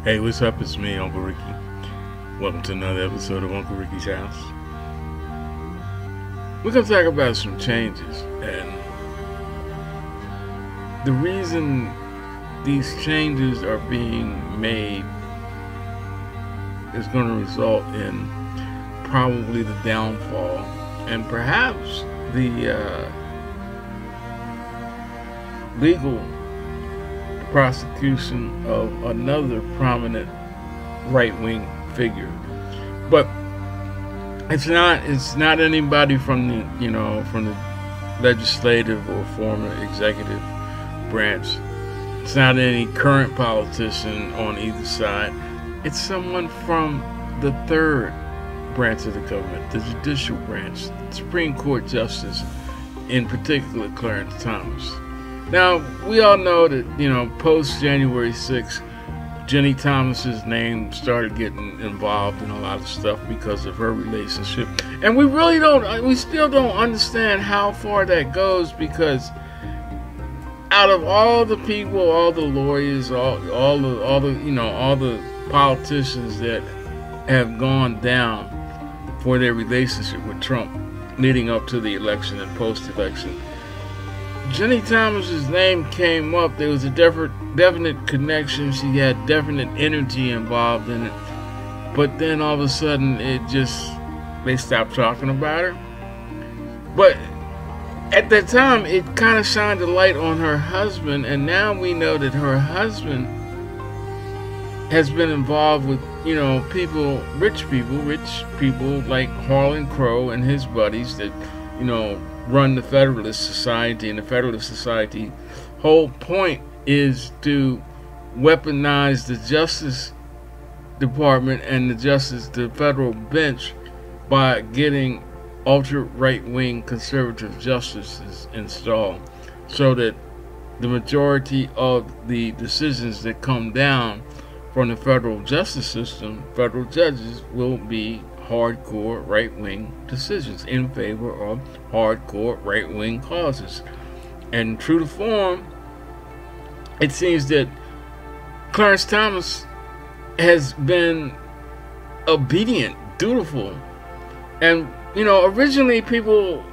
Hey, what's up? It's me, Uncle Ricky. Welcome to another episode of Uncle Ricky's House. We're going to talk about some changes, and the reason these changes are being made is going to result in probably the downfall and perhaps the legal prosecution of another prominent right-wing figure. But it's not anybody from the legislative or former executive branch. It's not any current politician on either side. It's someone from the third branch of the government, the judicial branch, the Supreme Court Justice, in particular Clarance Thomas. Now, we all know that, post January 6th, Jenny Thomas's name started getting involved in a lot of stuff because of her relationship. And we still don't understand how far that goes, because out of all the people, all the lawyers, all the politicians that have gone down for their relationship with Trump leading up to the election and post-election, Jenny Thomas's name came up. There was a definite connection. She had definite energy involved in it. But then all of a sudden, they stopped talking about her. But at that time, it kind of shined a light on her husband, and now we know that her husband has been involved with, rich people like Harlan Crow and his buddies that, run the Federalist Society, and the Federalist Society whole point is to weaponize the Justice Department and the federal bench by getting ultra right-wing conservative justices installed, so that the majority of the decisions that come down from the federal justice system, federal judges, will be hardcore right-wing decisions in favor of hardcore right-wing causes. And true to form, it seems that Clarence Thomas has been obedient, dutiful. And, originally people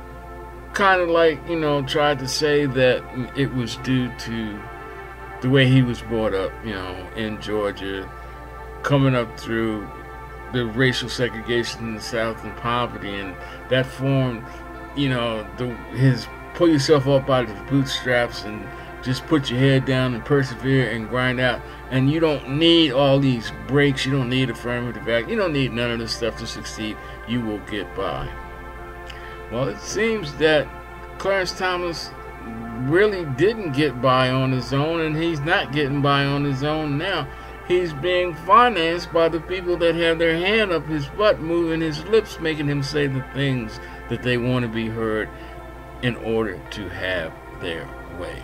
kind of tried to say that it was due to the way he was brought up, in Georgia, coming up through the racial segregation in the South and poverty, and that formed, his pull yourself up out of the bootstraps and just put your head down and persevere and grind out. And you don't need all these breaks. You don't need affirmative act. You don't need none of this stuff to succeed. You will get by. Well, it seems that Clarence Thomas really didn't get by on his own, and he's not getting by on his own now. He's being financed by the people that have their hand up his butt, moving his lips, making him say the things that they want to be heard in order to have their way.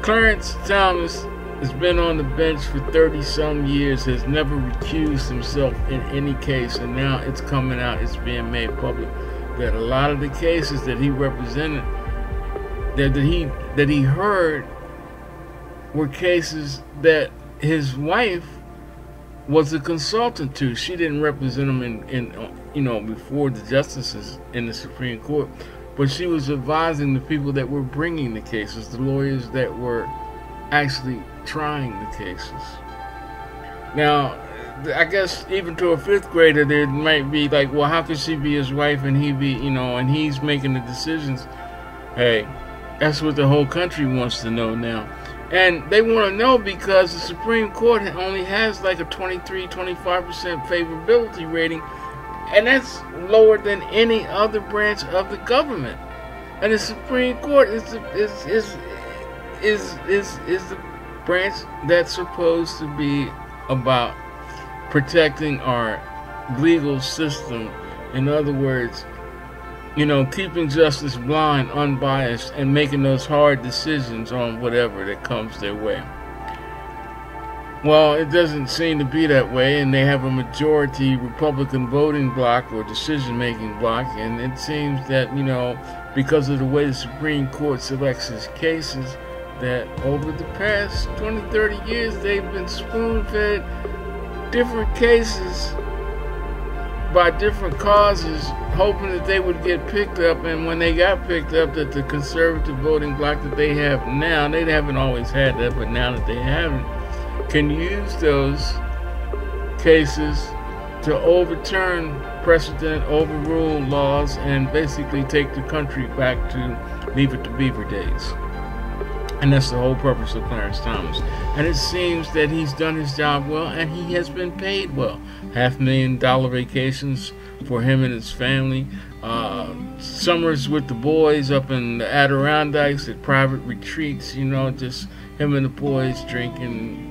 Clarence Thomas has been on the bench for 30-some years, has never recused himself in any case, and now it's coming out, it's being made public, that a lot of the cases that he represented, that he heard, were cases that his wife was a consultant to. She didn't represent him in before the justices in the Supreme Court, but she was advising the people that were bringing the cases, the lawyers that were actually trying the cases. Now, I guess even to a fifth grader, there might be like, well, how could she be his wife and he be, and he's making the decisions? Hey, that's what the whole country wants to know now. And they want to know because the Supreme Court only has like a 23-25% favorability rating, and that's lower than any other branch of the government. And the Supreme Court is the branch that's supposed to be about protecting our legal system. In other words, keeping justice blind, unbiased, and making those hard decisions on whatever that comes their way. Well, it doesn't seem to be that way, and they have a majority Republican voting bloc or decision-making bloc, and it seems that, because of the way the Supreme Court selects its cases, that over the past 20, 30 years, they've been spoon-fed different cases by different causes, hoping that they would get picked up. And when they got picked up, that the conservative voting bloc that they have now, they haven't always had that, but now that they haven't, can use those cases to overturn precedent, overrule laws, and basically take the country back to Leave It to Beaver days. And that's the whole purpose of Clarence Thomas. And it seems that he's done his job well, and he has been paid well. $500,000 vacations for him and his family. Summers with the boys up in the Adirondacks at private retreats, you know, just him and the boys drinking,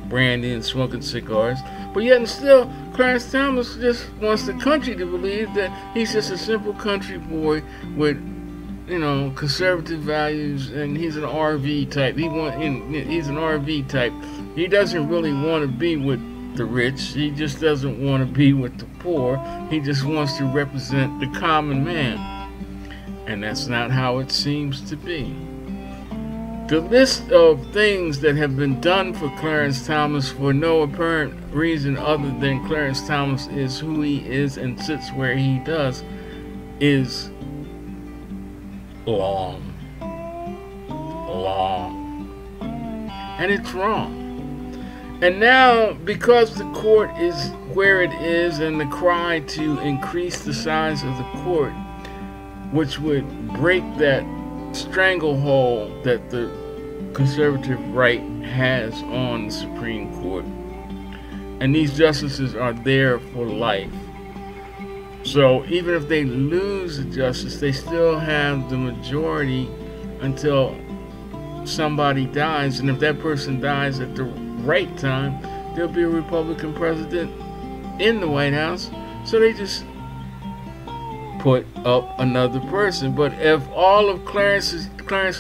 brandy and smoking cigars. But yet and still, Clarence Thomas just wants the country to believe that he's just a simple country boy with, conservative values, and he's an RV type. He's an RV type. He doesn't really want to be with the rich. He just doesn't want to be with the poor. He just wants to represent the common man. And that's not how it seems to be. The list of things that have been done for Clarence Thomas for no apparent reason other than Clarence Thomas is who he is and sits where he does is long. And it's wrong. And now, because the court is where it is, and the cry to increase the size of the court, which would break that stranglehold that the conservative right has on the Supreme Court, and these justices are there for life. So even if they lose a justice, they still have the majority until somebody dies, and if that person dies at the right time, there'll be a Republican president in the White House, so they just put up another person. But if all of Clarence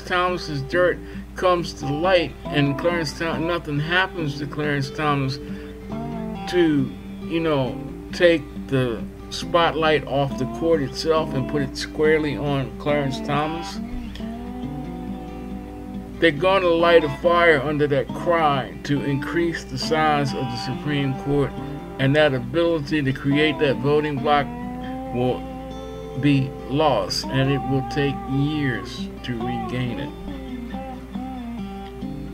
Thomas's dirt comes to light, and nothing happens to Clarence Thomas to, take the spotlight off the court itself and put it squarely on Clarence Thomas, they're going to light a fire under that cry to increase the size of the Supreme Court, and that ability to create that voting bloc will be lost, and it will take years to regain it.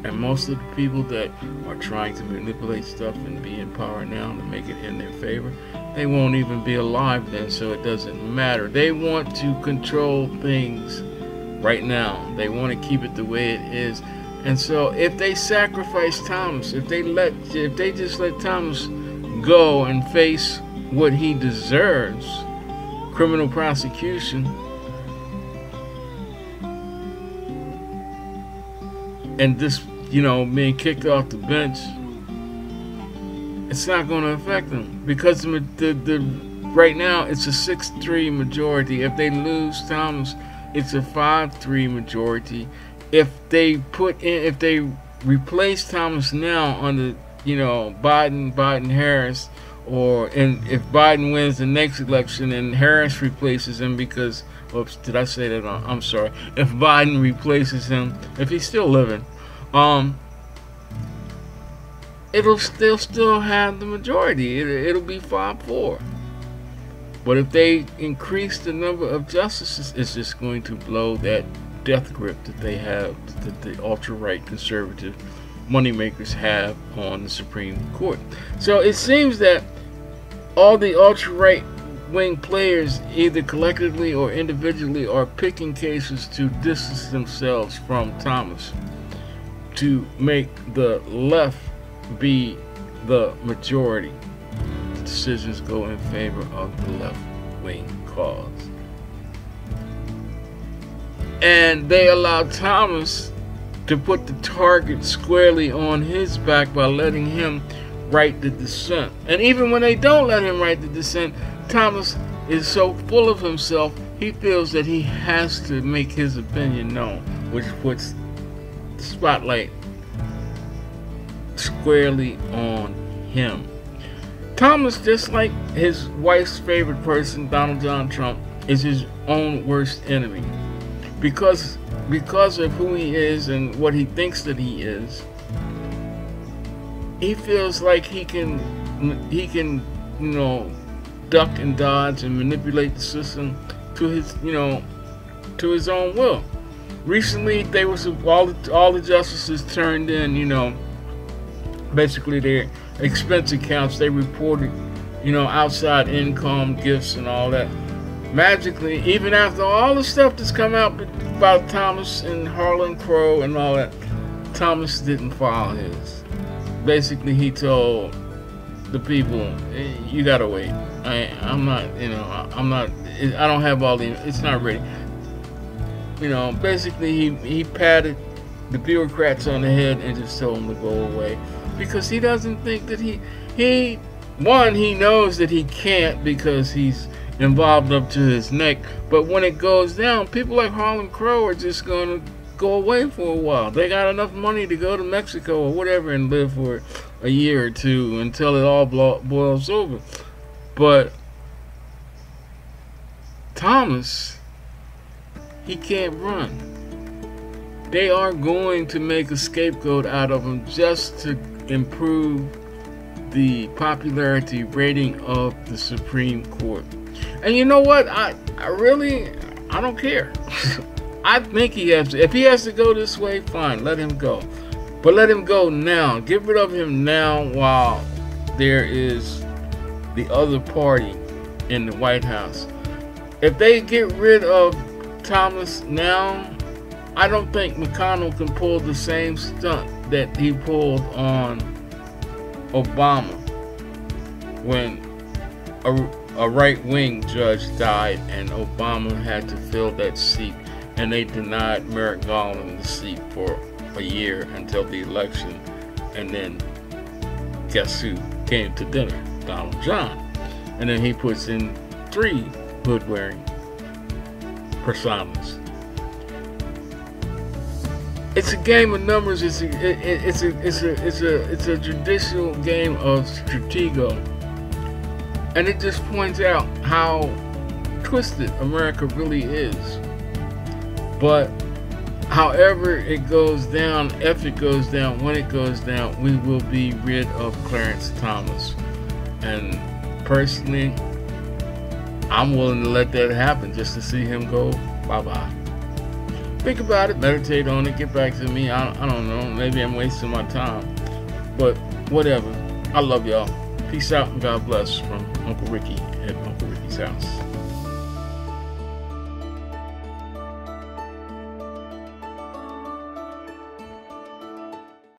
And most of the people that are trying to manipulate stuff and be in power now to make it in their favor, they won't even be alive then, so it doesn't matter. They want to control things right now. They want to keep it the way it is. And so if they sacrifice Thomas, if they just let Thomas go and face what he deserves, criminal prosecution, and this, being kicked off the bench, it's not going to affect them, because right now it's a 6-3 majority. If they lose Thomas, it's a 5-3 majority. If they replace Thomas now under, Biden, Harris, if Biden wins the next election and Harris replaces him because, oops, did I say that? I'm sorry. If Biden replaces him, if he's still living, they'll still have the majority. It'll be 5-4. But if they increase the number of justices, it's just going to blow that death grip that they have, that the ultra-right conservative moneymakers have on the Supreme Court. So it seems that all the ultra-right wing players, either collectively or individually, are picking cases to distance themselves from Thomas, to make the left be the majority. The decisions go in favor of the left-wing cause. And they allow Thomas to put the target squarely on his back by letting him write the dissent. And even when they don't let him write the dissent, Thomas is so full of himself, he feels that he has to make his opinion known, which puts the spotlight squarely on him. Thomas, just like his wife's favorite person, Donald John Trump, is his own worst enemy. because of who he is and what he thinks that he is, he feels like he can duck and dodge and manipulate the system to his to his own will. Recently, they were all the justices turned in basically their expense accounts. They reported outside income, gifts, and all that. Magically, even after all the stuff that's come out about Thomas and Harlan Crow and all that, Thomas didn't file his. Basically, he told the people, you gotta wait. I'm not, I don't have all the, it's not ready. Basically he patted the bureaucrats on the head and just told them to go away, because he doesn't think that he knows that he can't, because he's involved up to his neck. But when it goes down, people like Harlan Crow are just gonna go away for a while. They got enough money to go to Mexico or whatever and live for a year or two until it all boils over. But Thomas, he can't run. They are going to make a scapegoat out of him just to improve the popularity rating of the Supreme Court. And you know what? I don't care. I think he has to. If he has to go this way, fine, let him go. But let him go now. Get rid of him now while there is the other party in the White House. If they get rid of Thomas now, I don't think McConnell can pull the same stunt that he pulled on Obama when a right-wing judge died and Obama had to fill that seat, and they denied Merrick Garland the seat for a year until the election. And then guess who came to dinner? Donald John. And then he puts in 3 hood-wearing personas. It's a game of numbers. It's a judicial game of stratego, and it just points out how twisted America really is. But however it goes down, if it goes down, when it goes down, we will be rid of Clarence Thomas. And personally, I'm willing to let that happen just to see him go bye-bye. Think about it, meditate on it, get back to me. I don't know, maybe I'm wasting my time, but whatever. I love y'all. Peace out and God bless from Uncle Ricky at Uncle Ricky's house.